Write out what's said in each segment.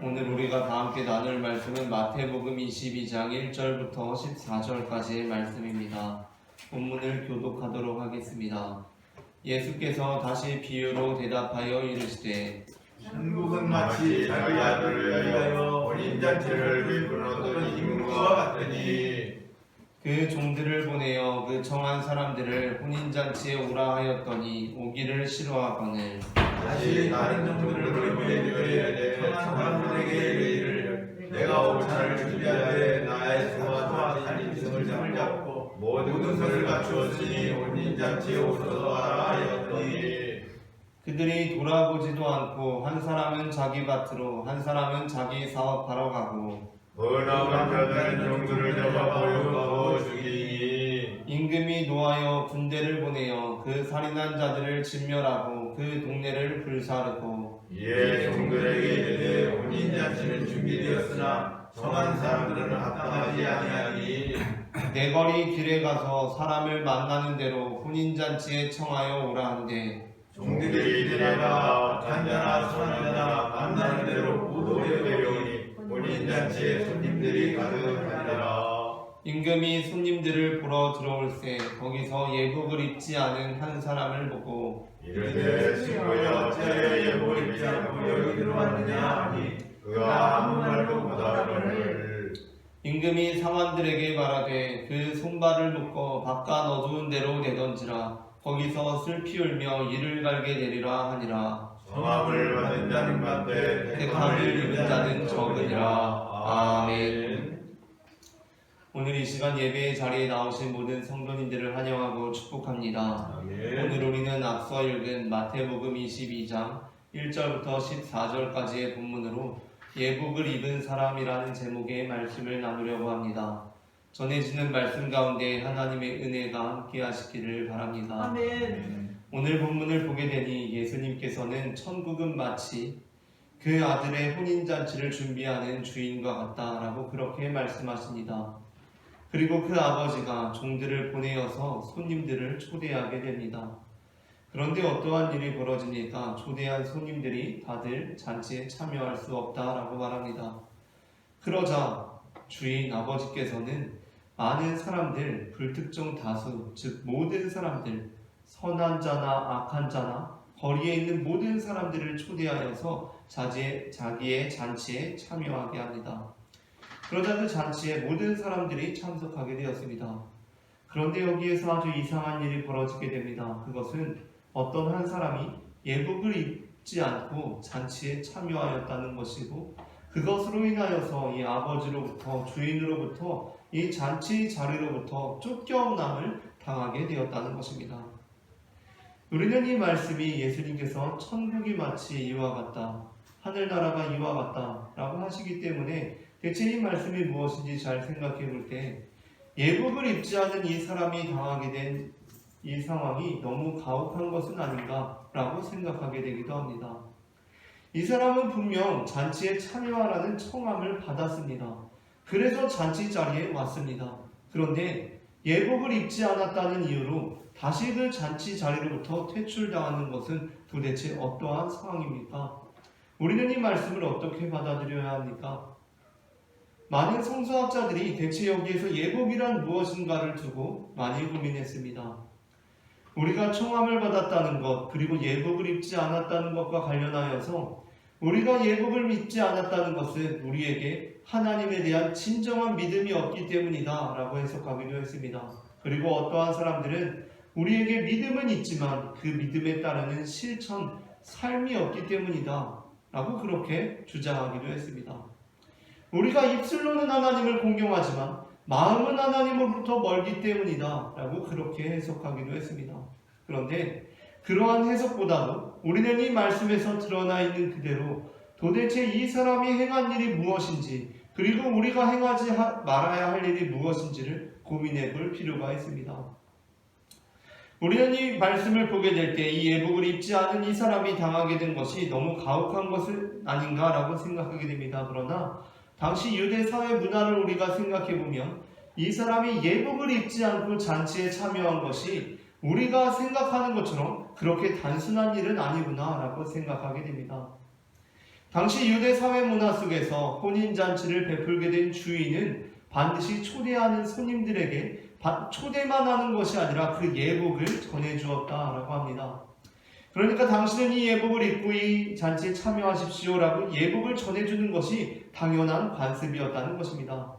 오늘 우리가 다 함께 나눌 말씀은 마태복음 22장 1절부터 14절까지의 말씀입니다. 본문을 교독하도록 하겠습니다. 예수께서 다시 비유로 대답하여 이르시되 천국은 마치 자기 아들을 위하여 혼인잔치를 베풀었던 임금과 같으니 그 종들을 보내어 그 청한 사람들을 혼인잔치에 오라 하였더니 오기를 싫어하거늘 다시 다른 종들을 보내되 청한 사람들에게 이르기를 내가 오차를 준비하되 나의 수와 살인승을 잡고 모든 것을 갖추었으니 혼인잔치에 오소서 하라 하였더니 그들이 돌아보지도 않고 한 사람은 자기 밭으로 한 사람은 자기 사업하러 가고 번화한 자들은 종들을 잡아 보육하고 죽이니 임금이 노하여 군대를 보내어 그 살인한 자들을 진멸하고 그 동네를 불사르고 이에 종들에게 이르되 혼인잔치는 준비되었으나 청한 사람들은 합당하지 아니하니 내거리 길에 가서 사람을 만나는 대로 혼인잔치에 청하여 오라 한대 종들이 일어나가 단자나 선자나 만나는 대로 무도에 데려오니 혼인잔치에 손님들이 가득하니라. 임금이 손님들을 보러 들어올세 거기서 예복을 입지 않은 한 사람을 보고 이르되 친구여 어찌하여 예복을 입지 않고 여기 들어왔느냐 하니 그가 아무 말도 못하거늘 임금이 상관들에게 말하되 그 손발을 묶어 바깥 어두운 데로 내던지라 거기서 슬피 울며 이를 갈게 되리라 하니라. 성함을 받은 자는 많되 택함을 입은 자는 적으니라. 아멘. 오늘 이 시간 예배의 자리에 나오신 모든 성도님들을 환영하고 축복합니다. 아멘. 오늘 우리는 앞서 읽은 마태복음 22장 1절부터 14절까지의 본문으로 예복을 입은 사람이라는 제목의 말씀을 나누려고 합니다. 전해지는 말씀 가운데 하나님의 은혜가 함께 하시기를 바랍니다. 아멘. 오늘 본문을 보게 되니 예수님께서는 천국은 마치 그 아들의 혼인잔치를 준비하는 주인과 같다라고 그렇게 말씀하십니다. 그리고 그 아버지가 종들을 보내어서 손님들을 초대하게 됩니다. 그런데 어떠한 일이 벌어지니까 초대한 손님들이 다들 잔치에 참여할 수 없다라고 말합니다. 그러자 주인 아버지께서는 많은 사람들, 불특정 다수, 즉 모든 사람들, 선한 자나 악한 자나 거리에 있는 모든 사람들을 초대하여서 자기의 잔치에 참여하게 합니다. 그러자 그 잔치에 모든 사람들이 참석하게 되었습니다. 그런데 여기에서 아주 이상한 일이 벌어지게 됩니다. 그것은 어떤 한 사람이 예복을 입지 않고 잔치에 참여하였다는 것이고 그것으로 인하여서 이 아버지로부터 주인으로부터 이 잔치 자리로부터 쫓겨남을 당하게 되었다는 것입니다. 우리는 이 말씀이 예수님께서 천국이 마치 이와 같다, 하늘나라가 이와 같다 라고 하시기 때문에 대체 이 말씀이 무엇인지 잘 생각해 볼 때 예복을 입지 않은 이 사람이 당하게 된 이 상황이 너무 가혹한 것은 아닌가 라고 생각하게 되기도 합니다. 이 사람은 분명 잔치에 참여하라는 청함을 받았습니다. 그래서 잔치 자리에 왔습니다. 그런데 예복을 입지 않았다는 이유로 다시 그 잔치 자리로부터 퇴출당하는 것은 도대체 어떠한 상황입니까? 우리는 이 말씀을 어떻게 받아들여야 합니까? 많은 성서학자들이 대체 여기에서 예복이란 무엇인가를 두고 많이 고민했습니다. 우리가 청함을 받았다는 것, 그리고 예복을 입지 않았다는 것과 관련하여서 우리가 예복을 믿지 않았다는 것은 우리에게 하나님에 대한 진정한 믿음이 없기 때문이다 라고 해석하기도 했습니다. 그리고 어떠한 사람들은 우리에게 믿음은 있지만 그 믿음에 따르는 실천, 삶이 없기 때문이다 라고 그렇게 주장하기도 했습니다. 우리가 입술로는 하나님을 공경하지만 마음은 하나님으로부터 멀기 때문이다 라고 그렇게 해석하기도 했습니다. 그런데 그러한 해석보다도 우리는 이 말씀에서 드러나 있는 그대로 도대체 이 사람이 행한 일이 무엇인지 그리고 우리가 행하지 말아야 할 일이 무엇인지를 고민해 볼 필요가 있습니다. 우리는 이 말씀을 보게 될 때 이 예복을 입지 않은 이 사람이 당하게 된 것이 너무 가혹한 것은 아닌가라고 생각하게 됩니다. 그러나 당시 유대 사회 문화를 우리가 생각해 보면 이 사람이 예복을 입지 않고 잔치에 참여한 것이 우리가 생각하는 것처럼 그렇게 단순한 일은 아니구나 라고 생각하게 됩니다. 당시 유대 사회 문화 속에서 혼인잔치를 베풀게 된 주인은 반드시 초대하는 손님들에게 초대만 하는 것이 아니라 그 예복을 전해주었다라고 합니다. 그러니까 당신은 이 예복을 입고 이 잔치에 참여하십시오라고 예복을 전해주는 것이 당연한 관습이었다는 것입니다.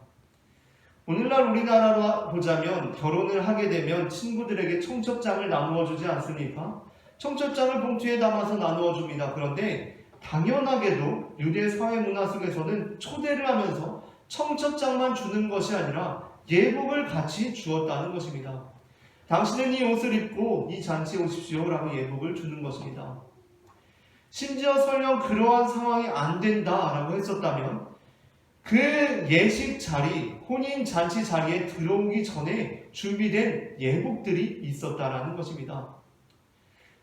오늘날 우리나라로 보자면 결혼을 하게 되면 친구들에게 청첩장을 나누어 주지 않습니까? 청첩장을 봉투에 담아서 나누어 줍니다. 그런데 당연하게도 유대 사회 문화 속에서는 초대를 하면서 청첩장만 주는 것이 아니라 예복을 같이 주었다는 것입니다. 당신은 이 옷을 입고 이 잔치에 오십시오라고 예복을 주는 것입니다. 심지어 설령 그러한 상황이 안 된다라고 했었다면 그 예식 자리, 혼인 잔치 자리에 들어오기 전에 준비된 예복들이 있었다라는 것입니다.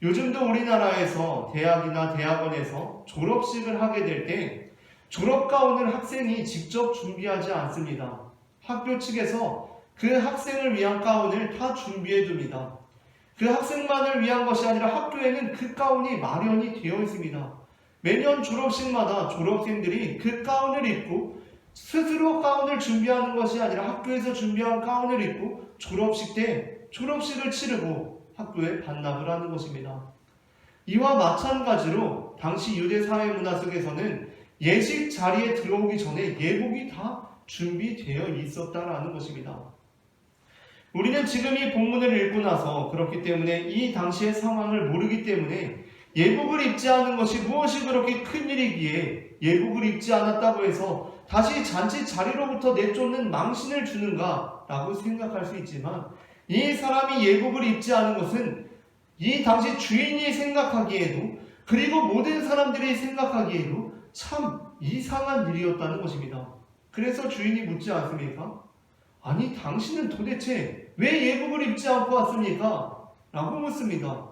요즘도 우리나라에서 대학이나 대학원에서 졸업식을 하게 될 때 졸업가운을 학생이 직접 준비하지 않습니다. 학교 측에서 그 학생을 위한 가운을 다 준비해 줍니다. 그 학생만을 위한 것이 아니라 학교에는 그 가운이 마련이 되어 있습니다. 매년 졸업식마다 졸업생들이 그 가운을 입고 스스로 가운을 준비하는 것이 아니라 학교에서 준비한 가운을 입고 졸업식 때 졸업식을 치르고 학교에 반납을 하는 것입니다. 이와 마찬가지로 당시 유대 사회 문화 속에서는 예식 자리에 들어오기 전에 예복이 다 준비되어 있었다라는 것입니다. 우리는 지금 이 본문을 읽고 나서 그렇기 때문에 이 당시의 상황을 모르기 때문에 예복을 입지 않은 것이 무엇이 그렇게 큰일이기에 예복을 입지 않았다고 해서 다시 잔치 자리로부터 내쫓는 망신을 주는가 라고 생각할 수 있지만 이 사람이 예복을 입지 않은 것은 이 당시 주인이 생각하기에도 그리고 모든 사람들이 생각하기에도 참 이상한 일이었다는 것입니다. 그래서 주인이 묻지 않습니까? 아니 당신은 도대체 왜 예복을 입지 않고 왔습니까? 라고 묻습니다.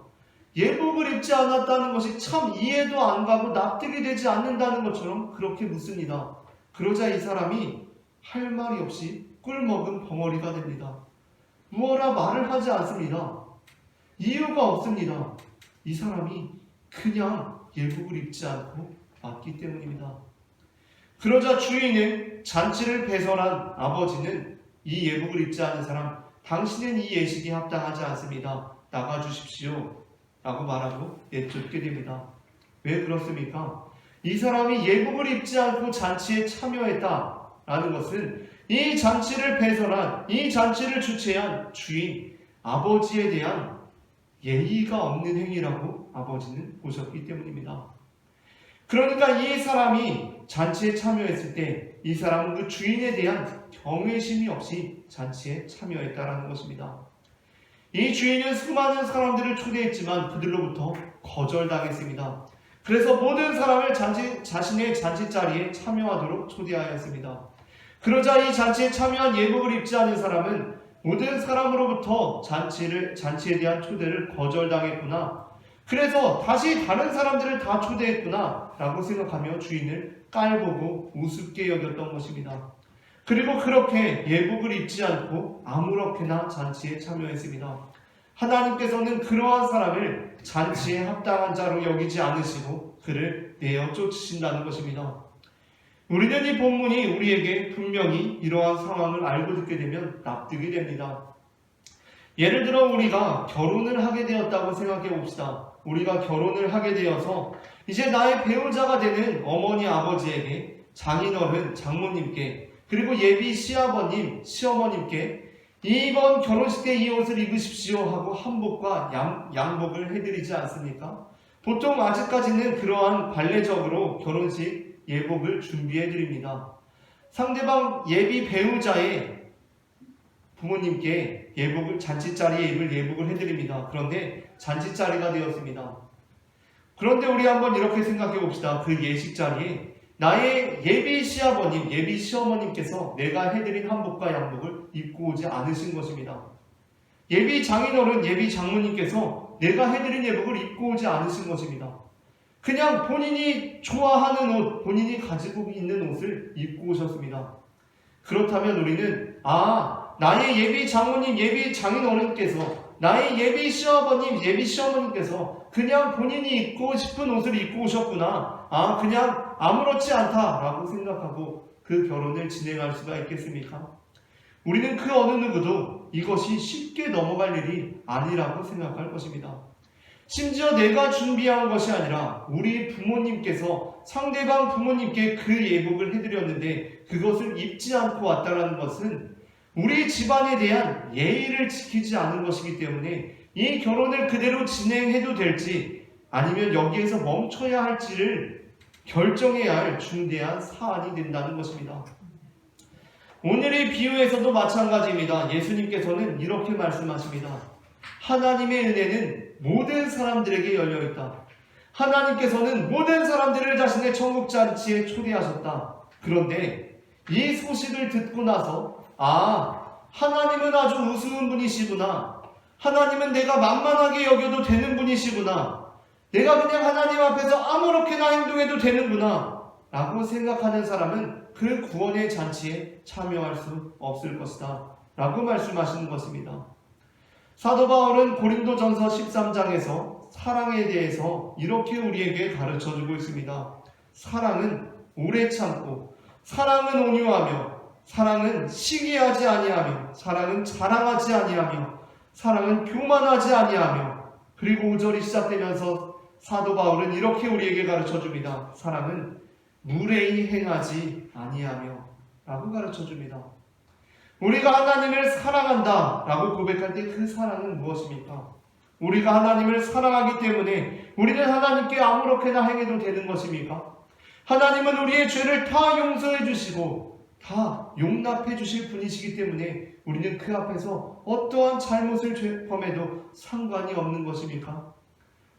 예복을 입지 않았다는 것이 참 이해도 안 가고 납득이 되지 않는다는 것처럼 그렇게 묻습니다. 그러자 이 사람이 할 말이 없이 꿀먹은 벙어리가 됩니다. 무어라 말을 하지 않습니다. 이유가 없습니다. 이 사람이 그냥 예복을 입지 않고 왔기 때문입니다. 그러자 주인은 잔치를 배설한 아버지는 이 예복을 입지 않은 사람, 당신은 이 예식에 합당하지 않습니다. 나가주십시오. 라고 말하고 내쫓게 됩니다. 왜 그렇습니까? 이 사람이 예복을 입지 않고 잔치에 참여했다라는 것은 이 잔치를 배설한, 이 잔치를 주최한 주인, 아버지에 대한 예의가 없는 행위라고 아버지는 보셨기 때문입니다. 그러니까 이 사람이 잔치에 참여했을 때 이 사람은 그 주인에 대한 경외심이 없이 잔치에 참여했다라는 것입니다. 이 주인은 수많은 사람들을 초대했지만 그들로부터 거절당했습니다. 그래서 모든 사람을 자신의 잔치 자리에 참여하도록 초대하였습니다. 그러자 이 잔치에 참여한 예복을 입지 않은 사람은 모든 사람으로부터 잔치에 대한 초대를 거절당했구나. 그래서 다시 다른 사람들을 다 초대했구나 라고 생각하며 주인을 깔보고 우습게 여겼던 것입니다. 그리고 그렇게 예복을 입지 않고 아무렇게나 잔치에 참여했습니다. 하나님께서는 그러한 사람을 잔치에 합당한 자로 여기지 않으시고 그를 내어 쫓으신다는 것입니다. 우리는 이 본문이 우리에게 분명히 이러한 상황을 알고 듣게 되면 납득이 됩니다. 예를 들어 우리가 결혼을 하게 되었다고 생각해 봅시다. 우리가 결혼을 하게 되어서 이제 나의 배우자가 되는 어머니 아버지에게 장인어른 장모님께 그리고 예비 시아버님 시어머님께 이번 결혼식 때 이 옷을 입으십시오 하고 한복과 양복을 해드리지 않습니까? 보통 아직까지는 그러한 관례적으로 결혼식 예복을 준비해드립니다. 상대방 예비 배우자의 부모님께 예복을 잔치자리에 입을 예복을 해드립니다. 그런데 잔치자리가 되었습니다. 그런데 우리 한번 이렇게 생각해 봅시다. 그 예식 자리에 나의 예비 시아버님, 예비 시어머님께서 내가 해드린 한복과 양복을 입고 오지 않으신 것입니다. 예비 장인어른, 예비 장모님께서 내가 해드린 예복을 입고 오지 않으신 것입니다. 그냥 본인이 좋아하는 옷, 본인이 가지고 있는 옷을 입고 오셨습니다. 그렇다면 우리는 나의 예비 장모님, 예비 장인어른께서 나의 예비 시아버님, 예비 시어머님께서 그냥 본인이 입고 싶은 옷을 입고 오셨구나. 그냥 아무렇지 않다라고 생각하고 그 결혼을 진행할 수가 있겠습니까? 우리는 그 어느 누구도 이것이 쉽게 넘어갈 일이 아니라고 생각할 것입니다. 심지어 내가 준비한 것이 아니라 우리 부모님께서 상대방 부모님께 그 예복을 해드렸는데 그것을 입지 않고 왔다는 것은 우리 집안에 대한 예의를 지키지 않은 것이기 때문에 이 결혼을 그대로 진행해도 될지 아니면 여기에서 멈춰야 할지를 결정해야 할 중대한 사안이 된다는 것입니다. 오늘의 비유에서도 마찬가지입니다. 예수님께서는 이렇게 말씀하십니다. 하나님의 은혜는 모든 사람들에게 열려있다. 하나님께서는 모든 사람들을 자신의 천국 잔치에 초대하셨다. 그런데 이 소식을 듣고 나서 하나님은 아주 우스운 분이시구나. 하나님은 내가 만만하게 여겨도 되는 분이시구나. 내가 그냥 하나님 앞에서 아무렇게나 행동해도 되는구나 라고 생각하는 사람은 그 구원의 잔치에 참여할 수 없을 것이다 라고 말씀하시는 것입니다. 사도 바울은 고린도전서 13장에서 사랑에 대해서 이렇게 우리에게 가르쳐주고 있습니다. 사랑은 오래 참고, 사랑은 온유하며, 사랑은 시기하지 아니하며, 사랑은 자랑하지 아니하며, 사랑은 교만하지 아니하며. 그리고 5절이 시작되면서 사도 바울은 이렇게 우리에게 가르쳐줍니다. 사랑은 무례히 행하지 아니하며 라고 가르쳐줍니다. 우리가 하나님을 사랑한다 라고 고백할 때 그 사랑은 무엇입니까? 우리가 하나님을 사랑하기 때문에 우리는 하나님께 아무렇게나 행해도 되는 것입니까? 하나님은 우리의 죄를 다 용서해 주시고 다 용납해 주실 분이시기 때문에 우리는 그 앞에서 어떠한 잘못을 범해도 상관이 없는 것입니까?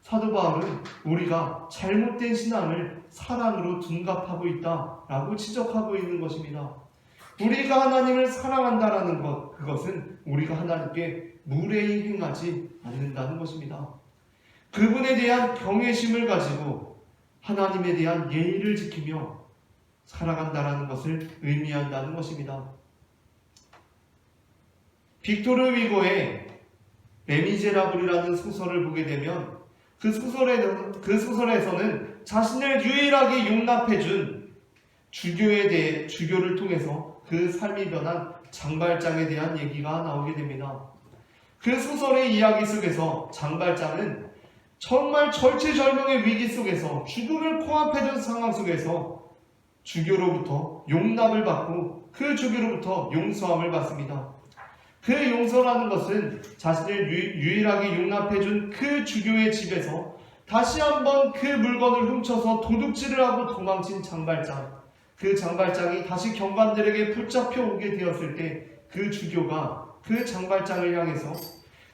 사도 바울은 우리가 잘못된 신앙을 사랑으로 둔갑하고 있다라고 지적하고 있는 것입니다. 우리가 하나님을 사랑한다라는 것, 그것은 우리가 하나님께 무례히 행하지 않는다는 것입니다. 그분에 대한 경외심을 가지고 하나님에 대한 예의를 지키며 살아간다라는 것을 의미한다는 것입니다. 빅토르 위고의 레미제라블이라는 소설을 보게 되면 그 소설에서는 자신을 유일하게 용납해준 주교를 통해서 그 삶이 변한 장발장에 대한 얘기가 나오게 됩니다. 그 소설의 이야기 속에서 장발장은 정말 절체절명의 위기 속에서 죽음을 코앞에 둔 상황 속에서 주교로부터 용납을 받고 그 주교로부터 용서함을 받습니다. 그 용서라는 것은 자신을 유일하게 용납해준 그 주교의 집에서 다시 한번 그 물건을 훔쳐서 도둑질을 하고 도망친 장발장, 그 장발장이 다시 경관들에게 붙잡혀 오게 되었을 때 그 주교가 그 장발장을 향해서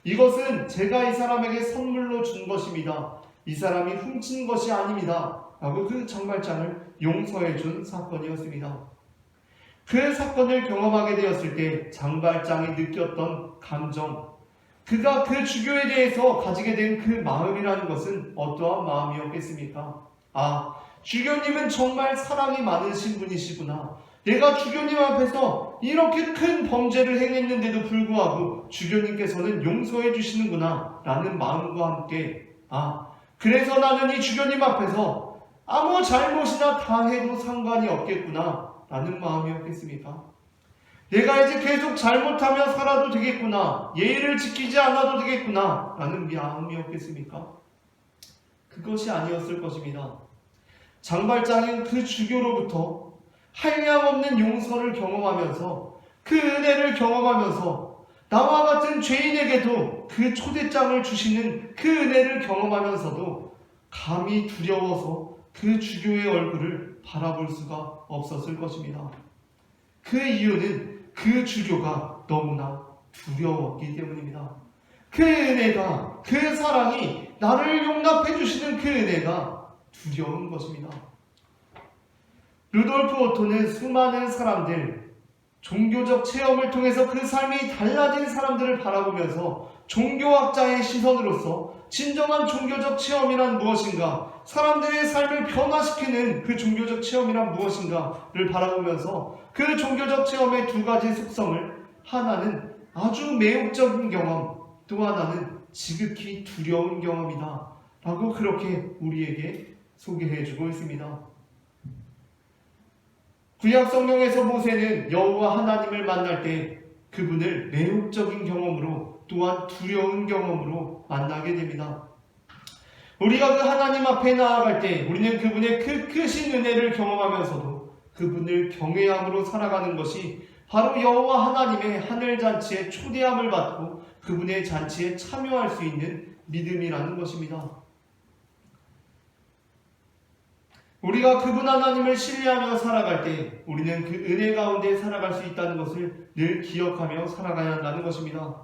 이것은 제가 이 사람에게 선물로 준 것입니다. 이 사람이 훔친 것이 아닙니다. 라고 그 장발장을 용서해 준 사건이었습니다. 그 사건을 경험하게 되었을 때 장발장이 느꼈던 감정, 그가 그 주교에 대해서 가지게 된 그 마음이라는 것은 어떠한 마음이었겠습니까? 주교님은 정말 사랑이 많으신 분이시구나. 내가 주교님 앞에서 이렇게 큰 범죄를 행했는데도 불구하고 주교님께서는 용서해 주시는구나 라는 마음과 함께 그래서 나는 이 주교님 앞에서 아무 잘못이나 다 해도 상관이 없겠구나 라는 마음이었겠습니까? 내가 이제 계속 잘못하며 살아도 되겠구나, 예의를 지키지 않아도 되겠구나 라는 마음이었겠습니까? 그것이 아니었을 것입니다. 장발장은 그 주교로부터 한량없는 용서를 경험하면서 그 은혜를 경험하면서 나와 같은 죄인에게도 그 초대장을 주시는 그 은혜를 경험하면서도 감히 두려워서 그 주교의 얼굴을 바라볼 수가 없었을 것입니다. 그 이유는 그 주교가 너무나 두려웠기 때문입니다. 그 은혜가, 그 사랑이, 나를 용납해 주시는 그 은혜가 두려운 것입니다. 루돌프 오토는 수많은 사람들, 종교적 체험을 통해서 그 삶이 달라진 사람들을 바라보면서 종교학자의 시선으로서 진정한 종교적 체험이란 무엇인가, 사람들의 삶을 변화시키는 그 종교적 체험이란 무엇인가를 바라보면서 그 종교적 체험의 두 가지 속성을, 하나는 아주 매혹적인 경험, 또 하나는 지극히 두려운 경험이다 라고 그렇게 우리에게 소개해주고 있습니다. 구약 성경에서 모세는 여호와 하나님을 만날 때 그분을 매혹적인 경험으로 또한 두려운 경험으로 만나게 됩니다. 우리가 그 하나님 앞에 나아갈 때 우리는 그분의 그 크신 은혜를 경험하면서도 그분을 경외함으로 살아가는 것이 바로 여호와 하나님의 하늘잔치에 초대함을 받고 그분의 잔치에 참여할 수 있는 믿음이라는 것입니다. 우리가 그분 하나님을 신뢰하며 살아갈 때 우리는 그 은혜 가운데 살아갈 수 있다는 것을 늘 기억하며 살아가야 한다는 것입니다.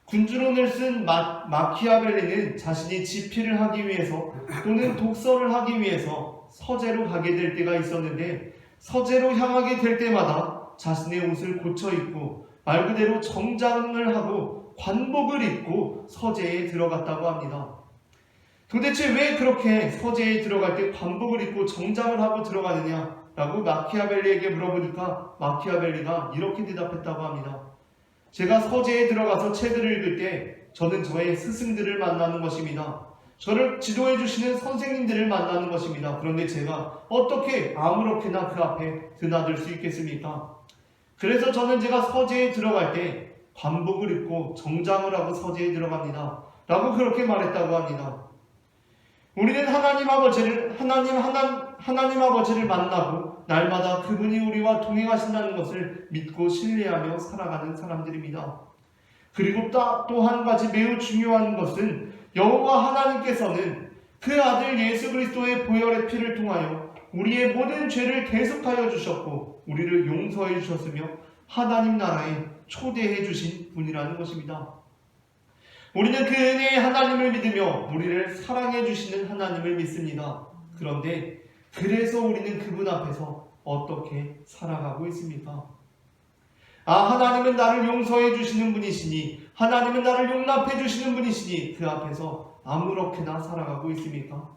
군주론을 쓴 마키아벨리는 자신이 집필을 하기 위해서 또는 독서를 하기 위해서 서재로 가게 될 때가 있었는데 서재로 향하게 될 때마다 자신의 옷을 고쳐 입고 말 그대로 정장을 하고 관복을 입고 서재에 들어갔다고 합니다. 도대체 왜 그렇게 서재에 들어갈 때 관복을 입고 정장을 하고 들어가느냐라고 마키아벨리에게 물어보니까 마키아벨리가 이렇게 대답했다고 합니다. 제가 서재에 들어가서 책을 읽을 때 저는 저의 스승들을 만나는 것입니다. 저를 지도해 주시는 선생님들을 만나는 것입니다. 그런데 제가 어떻게 아무렇게나 그 앞에 드나들 수 있겠습니까? 그래서 저는 제가 서재에 들어갈 때 관복을 입고 정장을 하고 서재에 들어갑니다. 라고 그렇게 말했다고 합니다. 우리는 하나님 아버지를 만나고 날마다 그분이 우리와 동행하신다는 것을 믿고 신뢰하며 살아가는 사람들입니다. 그리고 또 한 가지 매우 중요한 것은 여호와 하나님께서는 그 아들 예수 그리스도의 보혈의 피를 통하여 우리의 모든 죄를 대속하여 주셨고 우리를 용서해 주셨으며 하나님 나라에 초대해 주신 분이라는 것입니다. 우리는 그 은혜의 하나님을 믿으며 우리를 사랑해 주시는 하나님을 믿습니다. 그런데 그래서 우리는 그분 앞에서 어떻게 살아가고 있습니까? 하나님은 나를 용서해 주시는 분이시니 하나님은 나를 용납해 주시는 분이시니 그 앞에서 아무렇게나 살아가고 있습니까?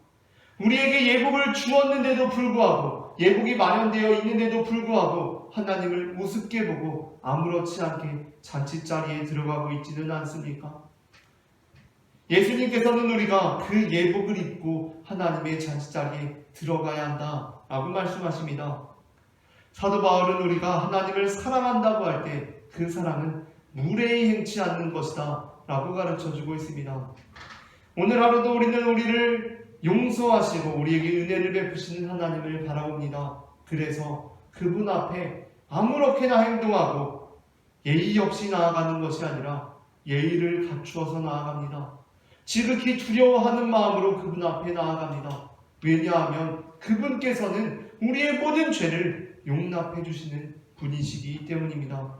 우리에게 예복을 주었는데도 불구하고 예복이 마련되어 있는데도 불구하고 하나님을 우습게 보고 아무렇지 않게 잔치자리에 들어가고 있지는 않습니까? 예수님께서는 우리가 그 예복을 입고 하나님의 잔치자리에 들어가야 한다라고 말씀하십니다. 사도 바울은 우리가 하나님을 사랑한다고 할 때 그 사랑은 무례히 행치 않는 것이다 라고 가르쳐주고 있습니다. 오늘 하루도 우리는 우리를 용서하시고 우리에게 은혜를 베푸시는 하나님을 바라봅니다. 그래서 그분 앞에 아무렇게나 행동하고 예의 없이 나아가는 것이 아니라 예의를 갖추어서 나아갑니다. 지극히 두려워하는 마음으로 그분 앞에 나아갑니다. 왜냐하면 그분께서는 우리의 모든 죄를 용납해 주시는 분이시기 때문입니다.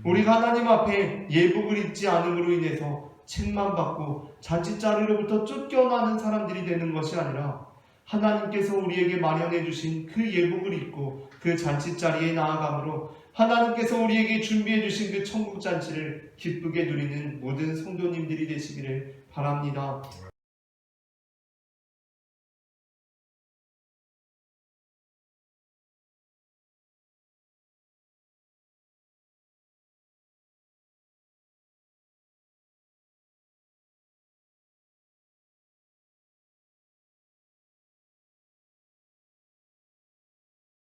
우리가 하나님 앞에 예복을 입지 않음으로 인해서 책만 받고 잔치자리로부터 쫓겨나는 사람들이 되는 것이 아니라 하나님께서 우리에게 마련해 주신 그 예복을 입고 그 잔치자리에 나아감으로 하나님께서 우리에게 준비해 주신 그 천국 잔치를 기쁘게 누리는 모든 성도님들이 되시기를 바랍니다.